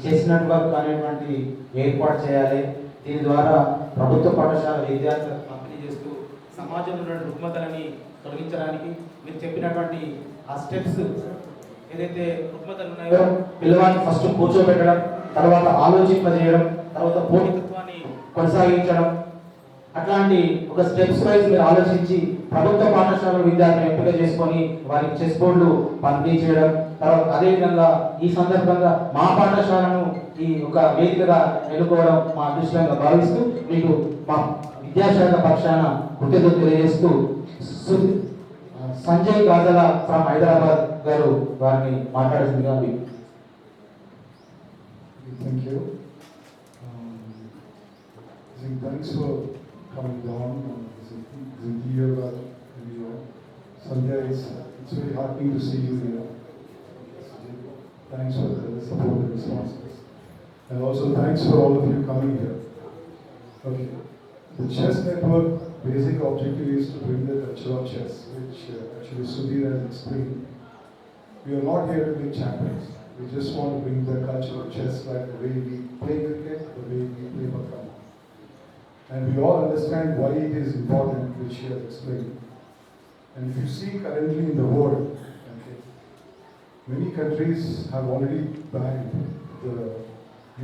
చేసినట్టు వర్క్ అనేటువంటి ఏర్పాటు చేయాలి. దీని ద్వారా ప్రభుత్వ పాఠశాల విద్యార్థులకు పంపిణీ చేస్తూ సమాజంలో ఉన్న రుగ్మతలని తొలగించడానికి మీరు చెప్పినటువంటి ఆ స్టెప్స్ ఏదైతే రుగ్మతలు ఉన్నాయో పిల్లవాడిని ఫస్ట్ కూర్చోబెట్టడం, తర్వాత ఆలోచింపజేయడం, తర్వాత పోటీతత్వాన్ని కొనసాగించడం, అట్లాంటి ఒక స్టెప్స్ వైజ్ మీరు ఆలోచించి ప్రభుత్వ పాఠశాల విద్యార్థులను ఎంపిక చేసుకొని వారికి చెస్ బోర్డులు పంపిణీ చేయడం, తర్వాత అదేవిధంగా ఈ సందర్భంగా మా పాఠశాలను ఈ ఒక వేదికగా ఎన్నుకోవడం మా అదృష్టంగా భావిస్తూ మీకు మా విద్యాశాఖ పక్షాన కృతజ్ఞతలు తెలియజేస్తూ సంజయ్ గాజల ఫ్రమ్ హైదరాబాద్ గారు వారిని మాట్లాడుతుందిగా మీకు. Thank you. Thanks for coming down. Sandhya, it's very heartening to see you here. Thanks for the support and responses. And also thanks for all of you coming here. Okay. The Chess Network basic objective is to bring the culture of chess, which actually Sudhir has explained. We are not here to be champions. We just want to bring the culture of chess like the way we play cricket, the way we play Bakram. And we all understand why it is important, which he has explained. And if you see currently in the world, okay, many countries have already banned the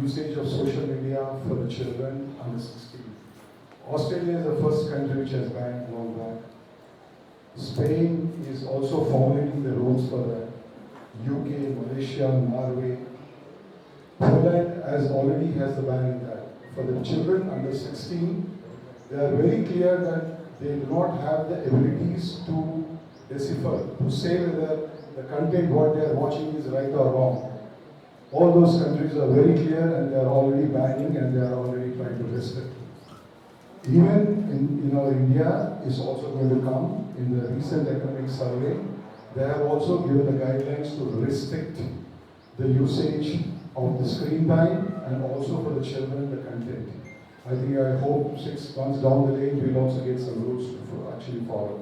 usage of social media for the children under 16. Australia is the first country which has banned long back. Spain is also formulating the rules for that. UK, Malaysia, Norway. Poland already has the ban in that. For the children under 16, they are very clear that they do not have the abilities to decipher, to say whether the content what they are watching is right or wrong. All those countries are very clear and they are already banning and they are already trying to restrict. Even in our India is also going to come in the recent economic survey. They have also given the guidelines to restrict the usage of the screen time and also for the children the content. I hope 6 months down the lane we'll also get some rules to actually follow.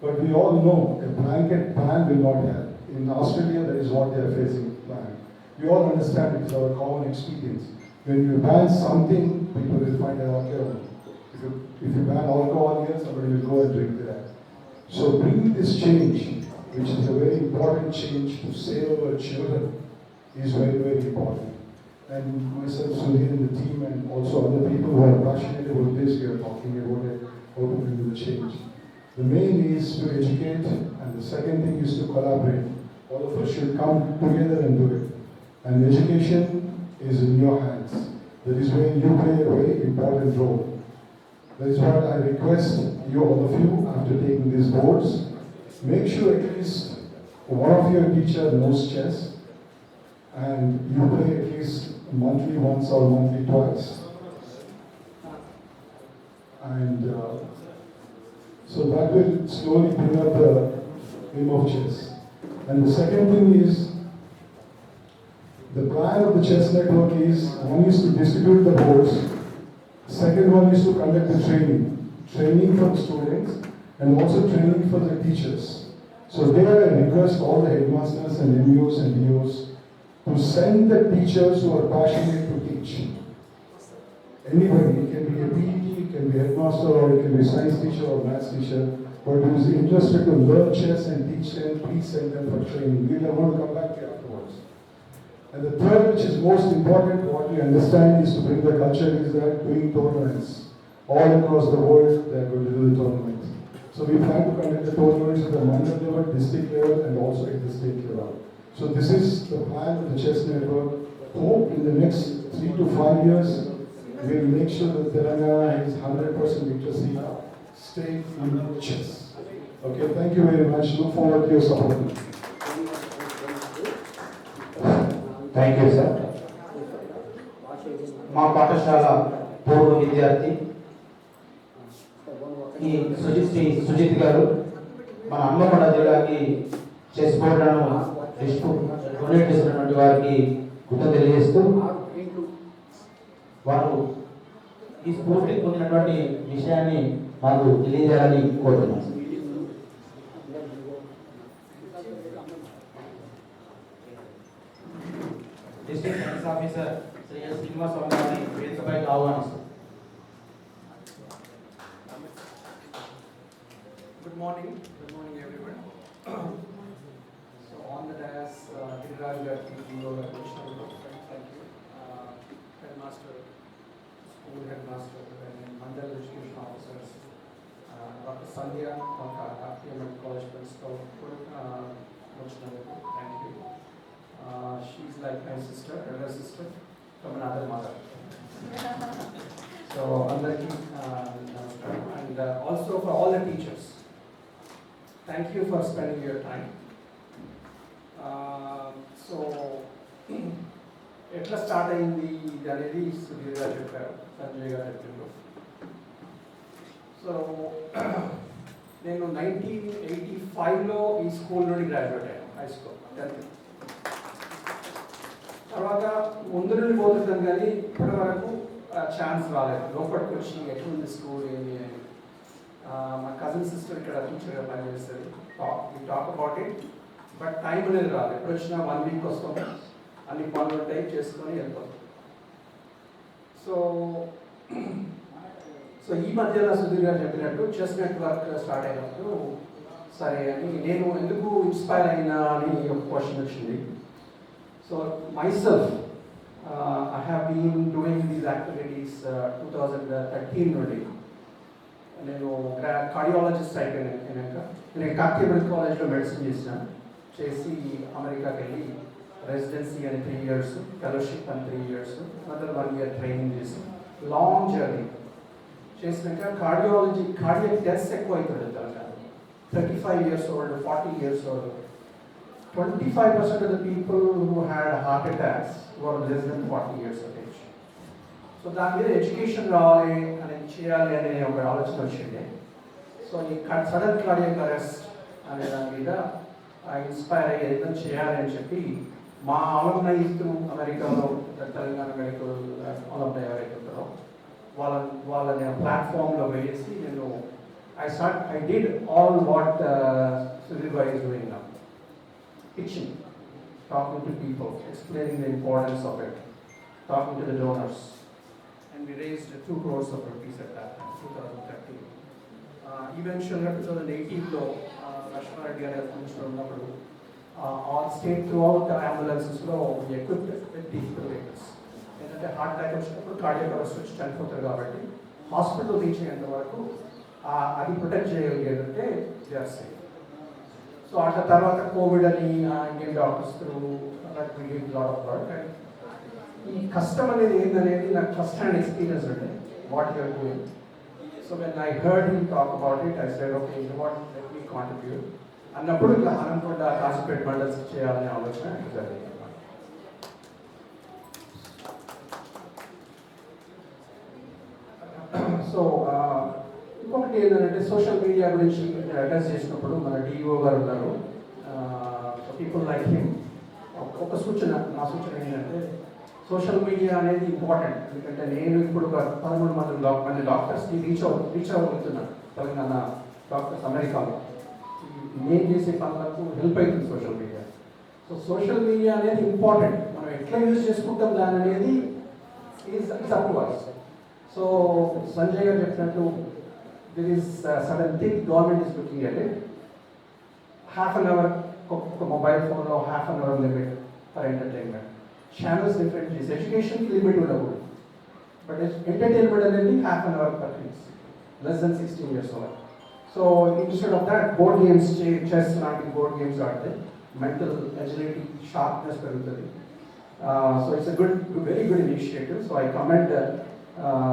But we all know a blanket ban will not help. In Australia that is what they are facing plan. We all understand it is our common experience. When you ban something, people will find out okay. If you ban alcohol here, somebody will go and drink that. So bringing this change, which is a very important change to save our children, is very, very important. And myself, Sudhir, and the team, and also other people who are passionate about this, we are talking about it, how to bring the change. The main is to educate, and the second thing is to collaborate. All of us should come together and do it. And education is in your hands. That is where you play a very important role. That is what I request you, all of you, after taking these boards, make sure at least one of your teacher knows chess, and you play at least monthly once or monthly twice. And so that will slowly bring up the game of chess. And the second thing is, the plan of the Chess Network is, one is to distribute the boards, second one is to conduct the training for the students and also training for the teachers. So there I request all the headmasters and MUs and DOs to send the teachers who are passionate to teach. Anybody, it can be a PET, it can be a headmaster, or it can be a science teacher or maths teacher, but who is interested to learn chess and teach them, please send them for training. We are going to come back here afterwards. And the third, which is most important, what we understand is to bring the culture, is that doing tournaments. All across the world, they are going to do the tournaments. So we plan to conduct the tournaments at the minor level, district level, and also at the state level. So this is the plan of the Chess Network. Hope in the next 3 to 5 years, we will make sure that Telangana has 100% literacy state in chess. Okay, thank you very much. Look forward to your support. Thank you, sir. మా పాఠశాల పూర్వ విద్యార్థి ఈ సుజిత్ గారు మన హన్మకొండ జిల్లాకి chess బోర్డులను donate చేసినటువంటి వారికి కృతజ్ఞతలు తెలియజేస్తూ వారు ఈ స్ఫూర్తి పొందినటువంటి విషయాన్ని మాకు తెలియజేయాలని కోరుతున్నాను. District science officer Shri S Srinivasarao గారిని వేదికపైకి ఆహ్వానిస్తారు. Good morning everyone. So on the dais, Giriraj Garki, CEO of Commissioner, thank you. Headmaster, School Headmaster, and Mandal Education Officers, Dr. Sandhya, PMM College Principal, thank you. She's like my sister, elder sister, from another mother. So, Andarki, and also for all the teachers. Thank you for spending your time. So, ఎట్లా start అయింది ఇది అనేది సుధీర్ గారు చెప్పారు, సంజయ్ గారు చెప్పారు. So నేను 1985లో ఈ స్కూల్ నుండి గ్రాడ్యుయేట్ అయ్యాను, హై స్కూల్ 10th. తర్వాత ముందు నుండి పోతున్నాను కానీ ఇప్పటి వరకు ఛాన్స్ రాలేదు లోపలికి వచ్చి ఎట్లుంది స్కూల్ ఏంటి అని. మా కజిన్ సిస్టర్ ఇక్కడ టీచర్గా పనిచేస్తుంది, talk about it, but time అనేది రాదు. ఎప్పుడు వచ్చినా 1 వీక్ వస్తాం, అన్ని పనులు ఉంటాయి, చేసుకొని వెళ్ళిపోతాం. సో ఈ మధ్యలో సుధీర్ గారు చెప్పినట్టు చెస్ నెట్వర్క్ స్టార్ట్ అయినప్పుడు సరే అని నేను ఎందుకు ఇన్స్పైర్ అయినా అని ఒక క్వశ్చన్ వచ్చింది. So myself I have been doing these activities 2013 నుండి. నేను కార్డియాలజిస్ట్ అయిపోయినాక నేను కాకతీయ మెడికల్ కాలేజ్లో మెడిసిన్ చేసి అమెరికాకి వెళ్ళి రెసిడెన్సీ అని 3 years, ఫెలోషిప్ అని 3 years, another 1 year ట్రైనింగ్ చేసి లాంగ్ జర్నీ చేసినాక కార్డియాక్ డెత్స్ ఎక్కువ అవుతుంది Telangana. 35 years old, 40 years old. 25% of the people who had heart attacks were less than 40 years of age. So దాని మీద ఎడ్యుకేషన్ రావాలి అని చేయాలి అనే ఒక ఆలోచన వచ్చింది. సో ఈ సడన్ కార్డియాక్ అరెస్ట్ అనే దాని మీద ఇన్స్పైర్ అయ్యి ఏదైనా చేయాలి అని చెప్పి మా అలమ్నై త్రూ అమెరికాలో తెలంగాణ మెడికల్ అలమ్నై ఎవరైతే ఉంటారో వాళ్ళని ప్లాట్ఫామ్లో వేసి నేను I did all what Sudhir Bhai is doing now. Pitching, talking to people, explaining the importance of it, talking to the donors. And we raised 2 crores of rupees at that time, 2013. Eventually, 2018, Lakshmana Reddy garu health minister unnappudu, all state throughout the ambulances lo we equipped with defibrillators. Endante heart attack వచ్చినప్పుడు cardiac arrest వచ్చి చనిపోతారు కాబట్టి hospital reach అయ్యేంత వరకు అది protect చేయగలిగేదంటే they are safe. So అట్లా తర్వాత కోవిడ్ అని Indian doctors through lot of work. And ఈ కష్టం అనేది ఏంటనేది నాకు ఫస్ట్ హ్యాండ్ ఎక్స్పీరియన్స్ ఉండే what you're doing. So when I heard him talk about it I said okay you what let me contribute అన్నప్పుడు ఇట్లా హనంకొండ కాసిపేట్ మండల్స్ చేయాలనే ఆలోచన జరిగింది. సో ఇంకొకటి ఏంటంటే సోషల్ మీడియా గురించి అడ్రస్ చేసినప్పుడు మన డిఓ గారు ఉన్నారు, పీపుల్ లైక్ హిమ్. ఒక సూచన, నా సూచన ఏంటంటే సోషల్ మీడియా అనేది ఇంపార్టెంట్. ఎందుకంటే నేను ఇప్పుడు ఒక 13 మంది డాక్టర్స్ని రీచ్ అవ్వగలుగుతున్నాను తెలంగాణ డాక్టర్స్ అమెరికాలో. నేను చేసే పనులకు హెల్ప్ అవుతుంది social media. So social media అనేది ఇంపార్టెంట్, మనం ఎట్లా యూజ్ చేసుకుంటాం దాని అనేది is up to us. So Sanjay గారు చెప్పినట్టు there is a certain thing government is looking at it. Half an hour mobile phone or half an hour limit for entertainment. Channels different is education limit ఉండదు, but entertainment అనేది half an hour per kids less than 16 years old. So instead of that board games, chess లాంటి board games ఆడితే mental agility, sharpness పెరుగుతుంది. So it's a very good initiative. So I commend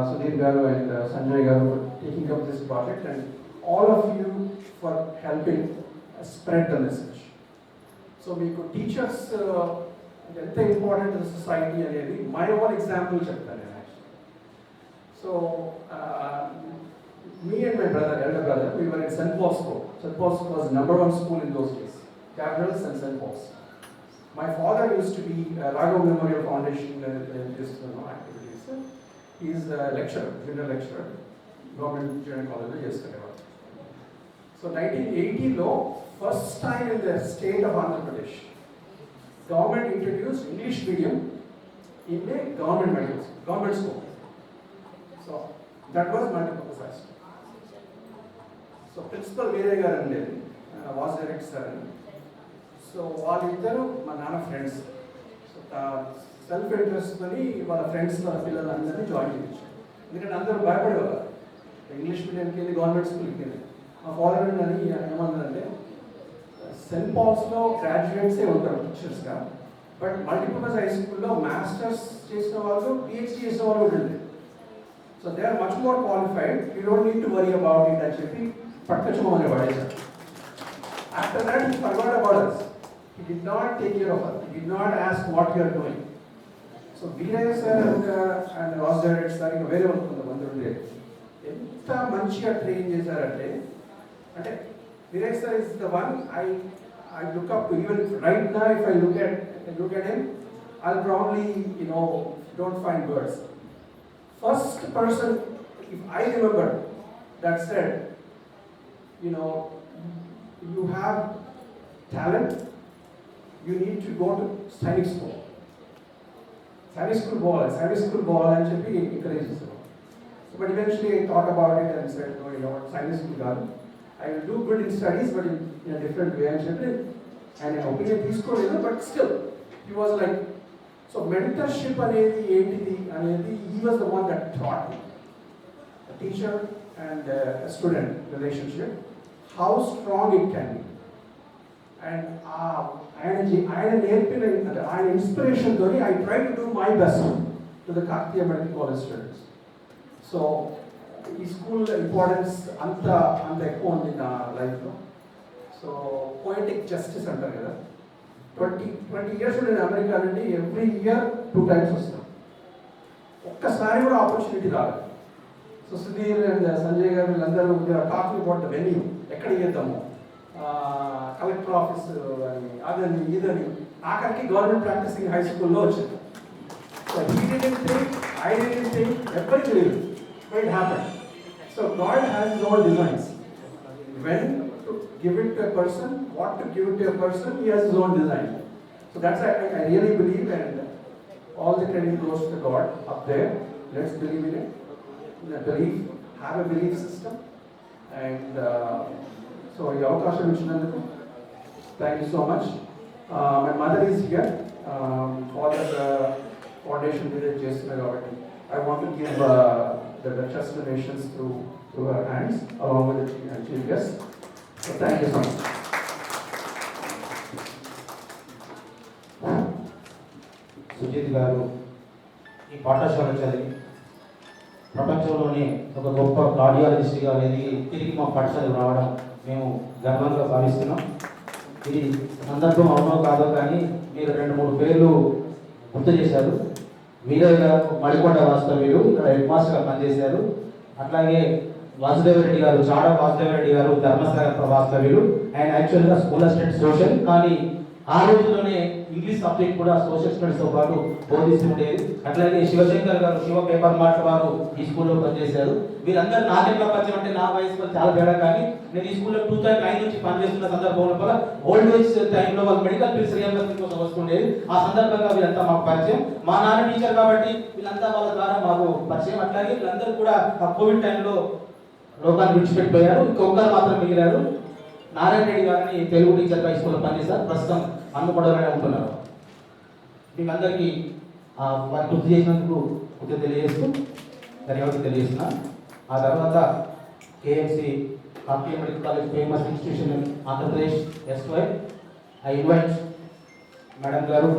Sudhir garu and Sanjay garu for taking up this project and all of you for helping spread the message. So meeku teachers ఎంత important to the society అనేది my own example చెప్తాను నేను. So me and my elder brother, we were in St. Paul's School. St. Paul's was #1 school in those days, Gabriel's and St. Paul's. My father used to be Raghav Memorial Foundation activities. He is a lecturer, junior lecturer, government junior college yesterday. So 1980 first time in the state of Andhra Pradesh, government introduced English medium in a government school. So that was multipurpose high school. So principal వేరే గారు ఉండేది was direct sir అని. So వాళ్ళిద్దరూ మా నాన్న friends. So self interest అని వాళ్ళ friends వాళ్ళ పిల్లలందరినీ జాయిన్ చేయించారు. ఎందుకంటే అందరూ భయపడేవారు ఇంగ్లీష్ మీడియంకి వెళ్ళి గవర్నమెంట్ స్కూల్కి వెళ్ళి. మా ఫాదర్ అని ఏమన్నారంటే సెంట్ పాల్స్లో గ్రాడ్యుయేట్సే ఉంటారు టీచర్స్గా, బట్ మల్టీపర్పస్ హై స్కూల్లో మాస్టర్స్ చేసిన వాళ్ళు పిహెచ్డీ చేసిన వాళ్ళు కూడా ఉండేది. So they are much more qualified, you don't need to worry about it అని చెప్పి పట్టుకొచ్చుకోమని పడేశారు. After that, he forgot about us. He did not take care of us. He did not ask what we are doing. So, Veeraya sir and Ross Direct sir, ఇంకా వేరే కొంతమంది ఉండేది. ఎంత మంచిగా train చేశారంటే, అంటే Veeraya sir is the one I look up to. Even right now, if I look at him, I'll probably, don't find words. First person, if I remember, that said, you have talent, you need to go to Sainik school. Sainik school ball and చెప్పి encourage చేశారు. But eventually I thought about it and said, no, Sainik school కాదు, I will do good in studies but in a different way అని చెప్పి ఆయన opinion తీసుకోలేదు. But still he was like, so mentorship అనేది ఏంటిది అనేది he was the one that taught me. A teacher and a student relationship, how strong it can be. And ఆయన నేర్పిన అంటే ఆయన ఇన్స్పిరేషన్తో I try to do my best to the Kakatiya Medical College students. So ఈ school importance అంత ఎక్కువ ఉంది నా లైఫ్లో. సో పోయిటిక్ జస్టిస్ అంటారు కదా, 20 years నేను అమెరికా నుండి ఎవ్రీ ఇయర్ 2 times వస్తాను. ఒక్కసారి కూడా ఆపర్చునిటీ రాలేదు. సో సుధీర్ అండ్ సంజయ్ గారు వీళ్ళందరూ టాకింగ్ అబౌట్ ద వెన్యూ, ఎక్కడ చేద్దాము, కలెక్టర్ ఆఫీస్ అని అదని ఇదని, ఆఖరికి గవర్నమెంట్ ప్రాక్టీసింగ్ హై స్కూల్లో వచ్చింది. So I didn't think, everybody believed, but it happened. So God has his own designs. When to give it to a person, what to give it to a person, he has his own design. So that's I really believe, and all the credit goes to God up there. Let's believe in it. Have a belief system, and so ఈ అవకాశం ఇచ్చినందుకు thank you so much. My mother is here, father foundation design చేస్తున్నారు కాబట్టి I want to give the trust donations through her hands along with the chief guest. So thank you so much. Sujith గారు ఈ పాఠశాల చదివి ప్రపంచంలోనే ఒక గొప్ప కార్డియాలజిస్ట్గా ఎదిగి తిరిగి మా పాఠశాలకు రావడం మేము గర్వంగా భావిస్తున్నాం. ఇది సందర్భం అవునో కాదో కానీ మీరు 2-3 పేర్లు గుర్తు చేశారు. వీరయ్య గారు మడికొండ వాస్తవ్యులు, ఇక్కడ హెడ్ మాస్టర్గా పనిచేశారు. అట్లాగే వాసుదేవరెడ్డి గారు, చాడ వాసుదేవరెడ్డి గారు ధర్మస్థల వాస్తవ్యులు. ఆయన యాక్చువల్గా స్కూల్ అసిస్టెంట్ సోషల్, కానీ ఆ రోజుల్లోనే ఇంగ్లీష్ సబ్జెక్ట్ కూడా సోషల్ స్టడీస్తో పాటు బోధిస్తుండేది. అట్లాగే శివశంకర్ గారు, శివ పేపర్ మార్ట్ వారు ఈ స్కూల్లో పనిచేశారు. వీరందరూ నాకెట్లా పరిచయం అంటే నా వయసు చాలా తేడా, కానీ నేను ఈ స్కూల్లో 2009 నుంచి పనిచేస్తున్న సందర్భంలో కూడా ఓల్డ్ ఏజ్ టైంలో వాళ్ళు మెడికల్ ఫీల్స్ రియంబర్స్మెంట్ కోసం వస్తుండేది. ఆ సందర్భంగా వీళ్ళంతా మాకు పరిచయం. మా నాన్న టీచర్ కాబట్టి వీళ్ళంతా వాళ్ళ ద్వారా మాకు పరిచయం. అట్లాగే వీళ్ళందరూ కూడా ఆ కోవిడ్ టైంలో లోకాన్ని విడిచిపెట్టిపోయారు. ఇంకొకరు మాత్రం మిగిలారు. నారాయణ రెడ్డి గారిని తెలుగు టీచర్ హై స్కూల్లో పనిచేస్తారు, ప్రస్తుతం హన్మకొండలోనే ఉంటున్నారు. మీకు అందరికీ వారు గుర్తు చేసినందుకు గుర్తు తెలియజేస్తూ ధన్యవాదాలు తెలియజేస్తున్నాను. ఆ తర్వాత KMC Kakatiya medical college famous institution in Andhra Pradesh SY, I invite madam గారు.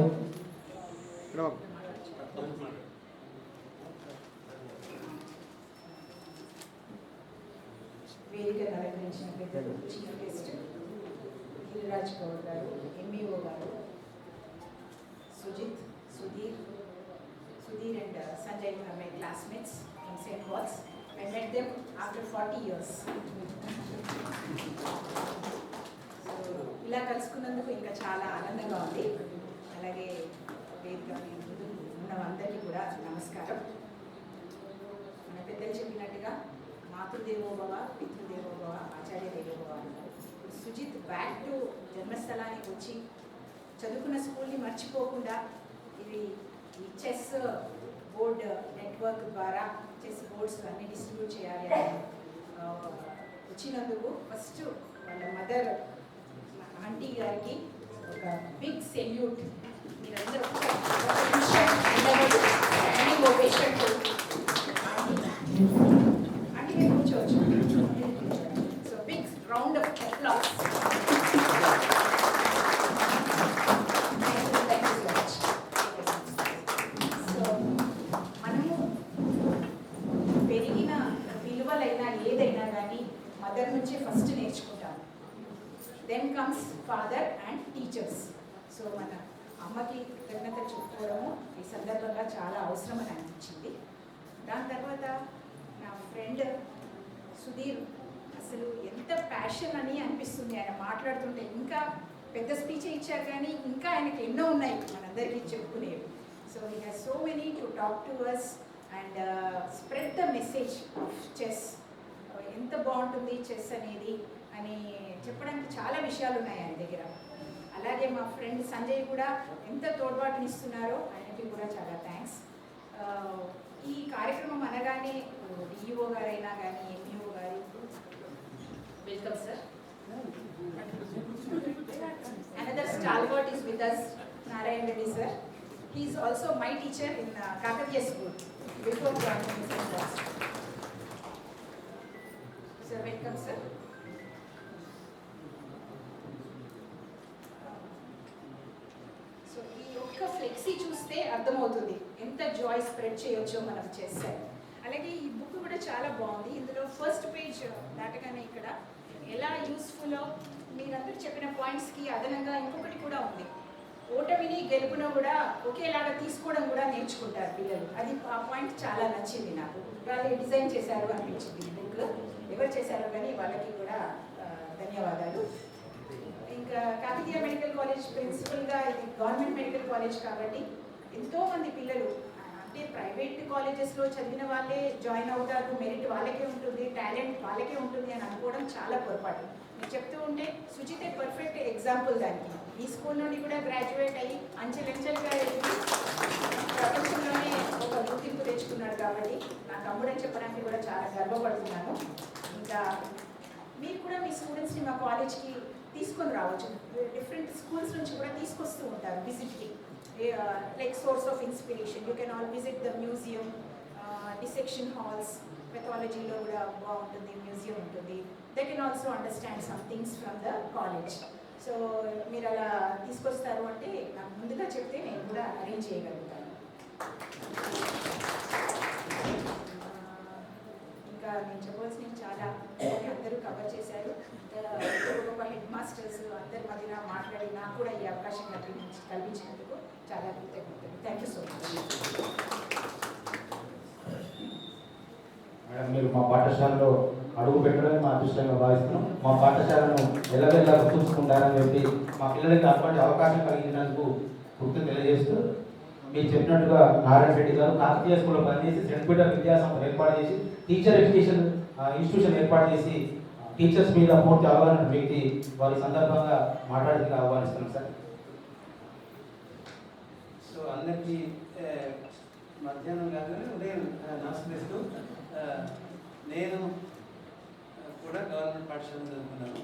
వేదికను అలంకరించిన పెద్దలు, చీఫ్ గెస్ట్ గిరిరాజ్ గౌడ్ గారు, MBO గారు, Sujith, Sudheer and Sanjay are my classmates in St. Paul's. I met them after 40 years. So ఇలా కలుసుకున్నందుకు ఇంకా చాలా ఆనందంగా ఉంది. అలాగే వేదిక ఉన్నవందరికీ కూడా నమస్కారం. మన పెద్దలు చెప్పినట్టుగా మాతృదేవోభవ, పితృదేవోభవ, ఆచార్య దేవోభవ అన్నారు. సుజిత్ బ్యాక్ టు జన్మస్థలానికి వచ్చి చదువుకున్న స్కూల్ని మర్చిపోకుండా ఇది ఈ చెస్ బోర్డ్ నెట్వర్క్ ద్వారా చెస్ బోర్డ్స్ అన్ని డిస్ట్రిబ్యూట్ చేయాలి అని వచ్చినందుకు ఫస్ట్ వాళ్ళ మదర్ ఆంటీ గారికి ఒక బిగ్ సెల్యూట్. మీరందరూ ఆంటీ నేను కూర్చోవచ్చు. So big round of applause. So మనము పెరిగిన విలువలైనా ఏదైనా కానీ మదర్ నుంచే ఫస్ట్ నేర్చుకుంటాం. Then comes father and teachers. So మన అమ్మకి కృతజ్ఞత చెప్పుకోవడము ఈ సందర్భంగా చాలా అవసరం అని అనిపించింది. దాని తర్వాత నా ఫ్రెండ్ సుధీర్ అసలు ఎంత ప్యాషన్ అని అనిపిస్తుంది ఆయన మాట్లాడుతుంటే. ఇంకా పెద్ద స్పీచ్ ఇచ్చారు కానీ ఇంకా ఆయనకి ఎన్నో ఉన్నాయి మనందరికీ చెప్పుకునేవి. So he has so many to talk to us and spread the message of chess. ఎంత బాగుంటుంది చెస్ అనేది అని చెప్పడానికి చాలా విషయాలు ఉన్నాయి ఆయన దగ్గర. అలాగే మా ఫ్రెండ్ సంజయ్ కూడా ఎంత తోడ్పాటునిస్తున్నారో ఆయనకి కూడా చాలా థ్యాంక్స్. ఈ కార్యక్రమం అనగానే డిఈఓ గారైనా కానీ ఎంఈఓ గారు welcome sir. Another stalwart is with us, Narayana Reddy sir. He is also my teacher in Kakatiya school before joining sir. Welcome sir. So ఈ ఒక్క ఫ్లెక్సీ చూస్తే అర్థమవుతుంది ఎంత జాయ్ స్ప్రెడ్ చేయొచ్చో మనం చేస్తే. అలాగే ఈ బుక్ కూడా చాలా బాగుంది. ఇందులో ఫస్ట్ పేజ్ దాటగానే ఇక్కడ ఎలా యూస్ఫుల్లో మీరందరూ చెప్పిన పాయింట్స్కి అదనంగా ఇంకొకటి కూడా ఉంది. ఓటమిని గెలుపును కూడా ఒకేలాగా తీసుకోవడం కూడా నేర్చుకుంటారు పిల్లలు. అది ఆ పాయింట్ చాలా నచ్చింది నాకు. వాళ్ళు డిజైన్ చేశారు అనిపించింది ఈ బుక్. ఎవరు చేశారో కానీ వాళ్ళకి కూడా ధన్యవాదాలు. ఇంకా కాకతీయ మెడికల్ కాలేజ్ ప్రిన్సిపల్గా ఇది గవర్నమెంట్ మెడికల్ కాలేజ్ కాబట్టి ఎంతోమంది పిల్లలు అంటే ప్రైవేట్ కాలేజెస్లో చదివిన వాళ్ళే జాయిన్ అవుతారు, మెరిట్ వాళ్ళకే ఉంటుంది, టాలెంట్ వాళ్ళకే ఉంటుంది అని అనుకోవడం చాలా పొరపాటు. నేను చెప్తూ ఉంటే సుజితే పర్ఫెక్ట్ ఎగ్జాంపుల్ దానికి. ఈ స్కూల్ నుండి కూడా గ్రాడ్యుయేట్ అయ్యి అంచెలంచెలుగా ఎదిగి ప్రపంచంలోనే ఒక గుర్తింపు తెచ్చుకున్నాడు కాబట్టి నా తమ్ముడని చెప్పడానికి కూడా చాలా గర్వపడుతున్నాను. ఇంకా మీరు కూడా మీ స్టూడెంట్స్ని మా కాలేజ్కి తీసుకొని రావచ్చు. డిఫరెంట్ స్కూల్స్ నుంచి కూడా తీసుకొస్తూ ఉంటారు విజిట్కి. Like source of inspiration. You can all visit the museum, dissection halls, పెథాలజీలో కూడా బాగుంటుంది, మ్యూజియం ఉంటుంది. They can also understand some things from the college. So మీరు అలా తీసుకొస్తారు అంటే నాకు ముందుగా చెప్తే నేను కూడా అరేంజ్ చేయగలుగుతాను. ఇంకా నేను చెప్పవలసినవి చాలా అందరూ కవర్ చేశారు. గొప్ప హెడ్ మాస్టర్స్ అందరి మధ్యన మాట్లాడి నాకు కూడా ఈ అవకాశం కల్పించినందుకు చాలా కృతజ్ఞతలు. Thank you so much. Madam, మీరు మా పాఠశాలలో అడుగు పెట్టడమే మా అదృష్టంగా భావిస్తున్నాం. మా పాఠశాలను ఎల్లవెల్లా గుర్తుంచుకుంటారని చెప్పి మా పిల్లలకి అటువంటి అవకాశం కలిగినందుకు కృతజ్ఞతలు తెలియజేస్తూ, మీరు చెప్పినట్టుగా నారాయణ రెడ్డి గారు కాకతీయ స్కూల్లో పనిచేసి సెంట్ పీటర్ విద్యాసంస్థ ఏర్పాటు చేసి టీచర్ ఎడ్యుకేషన్ ఇన్స్టిట్యూషన్ ఏర్పాటు చేసి టీచర్స్ మీద పూర్తి అవగాహన వ్యక్తి. వారి సందర్భంగా మాట్లాడేందుకు ఆహ్వానిస్తున్నాం సార్. సో అందరికీ మధ్యాహ్నం కాగానే ఉదయం నమస్కరిస్తూ, నేను కూడా గవర్నమెంట్ పాఠశాలలో చదువుకున్నాను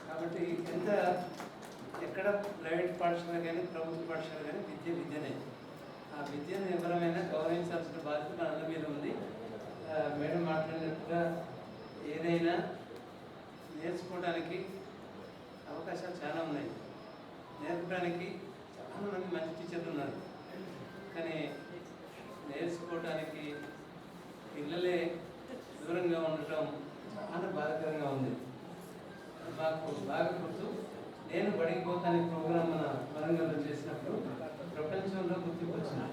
కాబట్టి ఎక్కడ ప్రైవేట్ పాఠశాల కానీ ప్రభుత్వ పాఠశాల కానీ విద్యనే. ఆ విద్యను ఎవరైనా గౌరవించాల్సిన బాధ్యత మన అందరి మీద ఉంది. మేడం మాట్లాడినట్టుగా ఏదైనా నేర్చుకోవడానికి అవకాశాలు చాలా ఉన్నాయి. నేర్పడానికి చాలామంది మంచి టీచర్లు ఉన్నారు, కానీ నేర్చుకోవడానికి పిల్లలే దూరంగా ఉండటం చాలా బాధాకరంగా ఉంది. మాకు బాగా గుర్తు, నేను బడికి పోతానికి ప్రోగ్రాం మన వరంగల్లో చేసినప్పుడు ప్రపంచంలో గుర్తింపు వచ్చింది.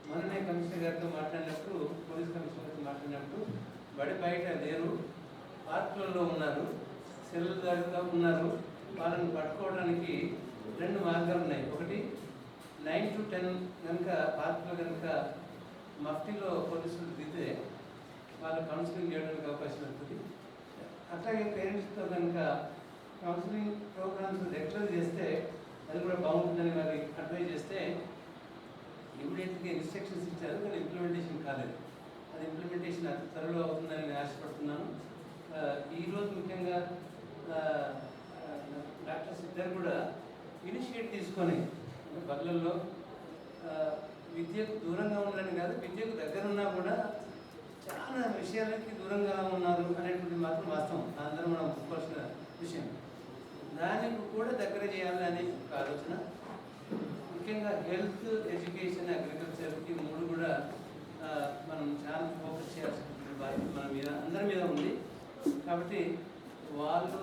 మొన్ననే కమిషనర్ గారితో మాట్లాడినప్పుడు, పోలీస్ కమిషనర్ గారితో మాట్లాడినప్పుడు బడి బయట లేరు, పార్కులలో ఉన్నారు, సెల్లు దాడుతూ ఉన్నారు. వాళ్ళని పట్టుకోవడానికి 2 మార్గాలు ఉన్నాయి. ఒకటి 9 to 10 కనుక పార్కులో కనుక మఫ్టీలో పోలీసులు దిగితే వాళ్ళు కౌన్సిలింగ్ చేయడానికి అవకాశం ఉంటుంది. అట్లాగే పేరెంట్స్తో కనుక కౌన్సిలింగ్ ప్రోగ్రామ్స్ రెగ్యులర్ చేస్తే అది కూడా బాగుంటుందని మరి అడ్వైజ్ చేస్తే ఇమీడియట్ ఇమీడియట్గా ఇన్స్ట్రక్షన్స్ ఇచ్చారు, కానీ ఇంప్లిమెంటేషన్ కాలేదు. అది ఇంప్లిమెంటేషన్ అతి త్వరలో అవుతుందని నేను ఆశపడుతున్నాను. ఈరోజు ముఖ్యంగా డాక్టర్స్ ఇద్దరు కూడా ఇనిషియేట్ తీసుకొని బదులలో విద్యకు దూరంగా ఉండాలని కాదు, విద్యకు దగ్గర ఉన్నా కూడా చాలా విషయాలకి దూరంగా ఉన్నారు అనేటువంటి మాత్రం వాస్తవం, అందరం మనం ఒప్పుకోవాల్సిన విషయం. దానికి కూడా దగ్గర చేయాలని ఒక ఆలోచన. ముఖ్యంగా హెల్త్, ఎడ్యుకేషన్, అగ్రికల్చర్ ఈ మూడు కూడా మనం చాలా ఫోకస్ చేయాల్సినటువంటి బాధ్యత మన మీద అందరి మీద ఉంది. కాబట్టి వాళ్ళు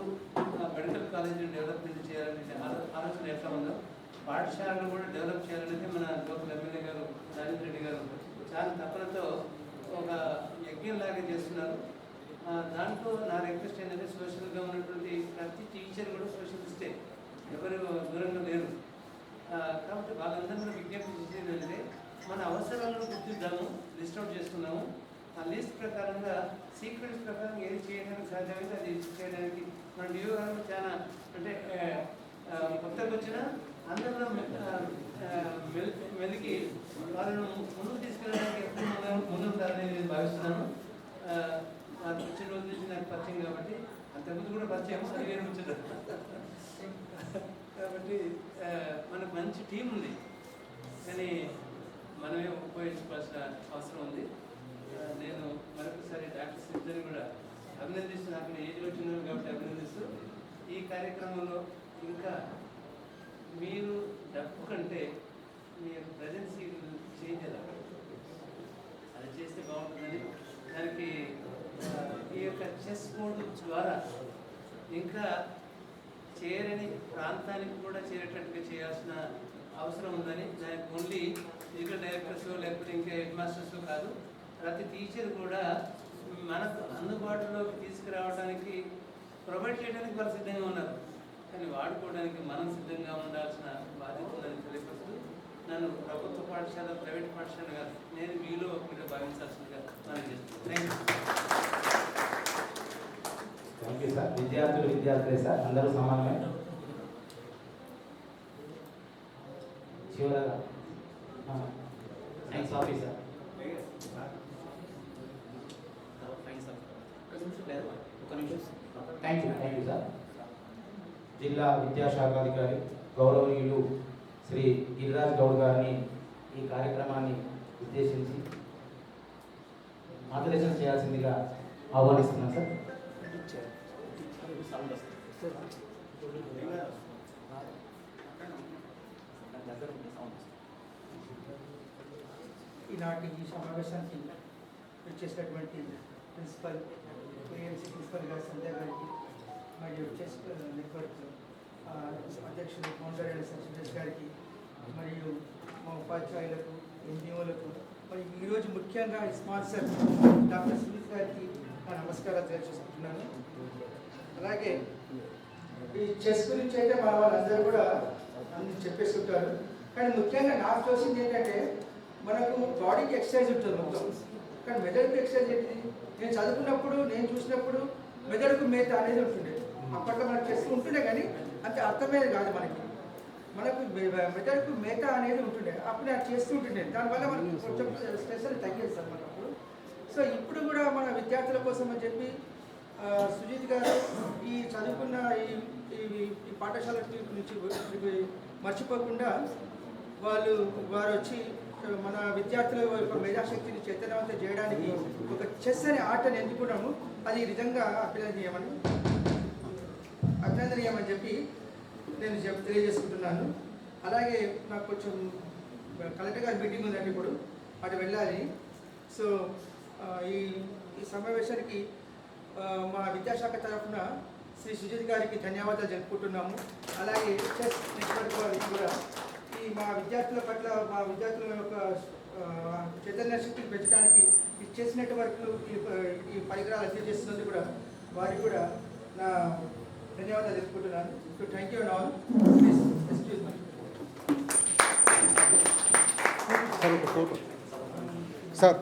మెడికల్ కాలేజీని డెవలప్మెంట్ చేయాలనే ఆలోచన ఎట్లా ఉందో పాఠశాలను కూడా డెవలప్ చేయాలనేది మన లోకల్ ఎమ్మెల్యే గారు రాజేంద్ర రెడ్డి గారు చాలా తపనతో ఒక యజ్ఞంలాగా చేస్తున్నారు. దాంట్లో నా రిక్వెస్ట్ ఏంటంటే సోషల్గా ఉన్నటువంటి ప్రతి టీచర్ కూడా సోషలిస్టే, ఎవరు దూరంగా లేరు. కాబట్టి వాళ్ళందరూ విజ్ఞప్తి చేసేది ఏంటంటే మన అవసరాలను గుర్తిద్దాము, లిస్ట్ అవుట్ చేసుకున్నాము. ఆ లిస్ట్ ప్రకారంగా సీక్వెన్స్ ప్రకారం ఏది చేయడానికి సాధ్యమైతే అది చేయడానికి మన డిఓ గారు చాలా అంటే కొత్తగా వచ్చిన అందరిలో మెలికి వాళ్ళను ముందుకు తీసుకెళ్ళడానికి ఎప్పుడు ముందుంటారని నేను భావిస్తున్నాను. నాకు వచ్చిన రోజు నుంచి నాకు పరిచయం కాబట్టి అంతకుముందు కూడా పరిచయం సరిగ్గా ఉంచదు. కాబట్టి మనకు మంచి టీం ఉంది, కానీ మనమే ఉపయోగించుకోవాల్సిన అవసరం ఉంది. నేను మరొకసారి డాక్టర్స్ ఇద్దరిని కూడా అభినందిస్తూ, నాకు ఏజ్ వచ్చినాను కాబట్టి అభినందిస్తూ, ఈ కార్యక్రమంలో ఇంకా మీరు డబ్బు కంటే మీరు ప్రజెన్సీ చేంజ్ ఎలా అది చేస్తే బాగుంటుందని దానికి ఈ యొక్క చెస్ బోర్డు ద్వారా ఇంకా చేరని ప్రాంతానికి కూడా చేరేటట్టుగా చేయాల్సిన అవసరం ఉందని, దానికి ఓన్లీ లీగల్ డైరెక్టర్స్ లేకపోతే ఇంకా హెడ్ మాస్టర్స్ కాదు, ప్రతి టీచర్ కూడా మనకు అందుబాటులోకి తీసుకురావడానికి ప్రొవైడ్ చేయడానికి వాళ్ళు సిద్ధంగా ఉన్నారు, కానీ వాడుకోవడానికి మనం సిద్ధంగా ఉండాల్సిన బాధ్యత ఉందని తెలియపరుస్తూ, నన్ను ప్రభుత్వ పాఠశాల ప్రైవేట్ పాఠశాల కాదు, నేను మీలో ఒకటిగా భావించాల్సిందిగా మనం చేస్తున్నాను. Thank you sir. విద్యార్థులే సార్, అందరూ సమానమే. చివరగా science officer thank you sir. జిల్లా విద్యాశాఖాధికారి గౌరవనీయులు శ్రీ గిరిరాజ్ గౌడ్ గారిని ఈ కార్యక్రమాన్ని ఉద్దేశించి మార్గదర్శనం చేయాల్సిందిగా ఆహ్వానిస్తున్నాను సార్. ఈనాటి ఈ సమావేశానికి వచ్చేసినటువంటి ప్రిన్సిపల్ ఏఎంసీ ప్రిన్సిపల్ గారి సంధ్య గారికి మరియు చెస్ నెట్వర్క్ అధ్యక్షులు ఫౌండర్ అండ్ సచివ్ గారికి మరియు మా ఉపాధ్యాయులకు, ఎన్జిఓలకు, మరి ఈరోజు ముఖ్యంగా స్పాన్సర్ డాక్టర్ సునీత్ గారికి నా నమస్కారాలు తెలియజేసుకుంటున్నాను. అలాగే ఈ చెస్ గురించి అయితే మా వాళ్ళందరూ కూడా అన్ని చెప్పేస్తుంటారు, కానీ ముఖ్యంగా నాకు తోచింది ఏంటంటే మనకు బాడీకి ఎక్సర్సైజ్ ఉంటుంది మొత్తం, కానీ మెదడుకు ఎక్సర్సైజ్ ఏంటిది? నేను చదువుకున్నప్పుడు, నేను చూసినప్పుడు మెదడుకు మేత అనేది ఉంటుండే. అప్పట్లో మనకు చెస్ ఉంటుండే, కానీ అంత అర్థమయ్యేది కాదు మనకు మెదడుకు మేత అనేది ఉంటుండే. అప్పుడు నేను చేస్తూ ఉంటుండే, దానివల్ల మనకు కొంచెం స్ట్రెస్ అనేది తగ్గేది సార్ మనకు. సో ఇప్పుడు కూడా మన విద్యార్థుల కోసం అని చెప్పి సుజిత్ గారు ఈ చదువుకున్న ఈ పాఠశాల నుంచి మర్చిపోకుండా వారు వచ్చి మన విద్యార్థుల యొక్క మేధాశక్తిని చైతన్యవంతం చేయడానికి ఒక చెస్ అనే ఆటను ఎంచుకున్నాము. అది నిజంగా అభినందనీయమని చెప్పి నేను తెలియజేసుకుంటున్నాను. అలాగే నాకు కొంచెం కలెక్టర్ గారి మీటింగ్ ఉందండి, ఇప్పుడు అటు వెళ్ళాలి. సో ఈ సమావేశానికి మా విద్యాశాఖ తరఫున శ్రీ సుజిత్ గారికి ధన్యవాదాలు జరుపుకుంటున్నాము. అలాగే చెస్ నెట్వర్క్ వారికి కూడా మా విద్యార్థుల పట్ల, మా విద్యార్థుల యొక్క చైతన్య శక్తిని పెంచడానికి ఈ చెస్ నెట్వర్క్లు ఈ పరికరాలు అందజేస్తున్నందుకు కూడా వారికి కూడా నా ధన్యవాదాలు తెలుపుకుంటున్నాను. So thank you and all. Please excuse me. Sir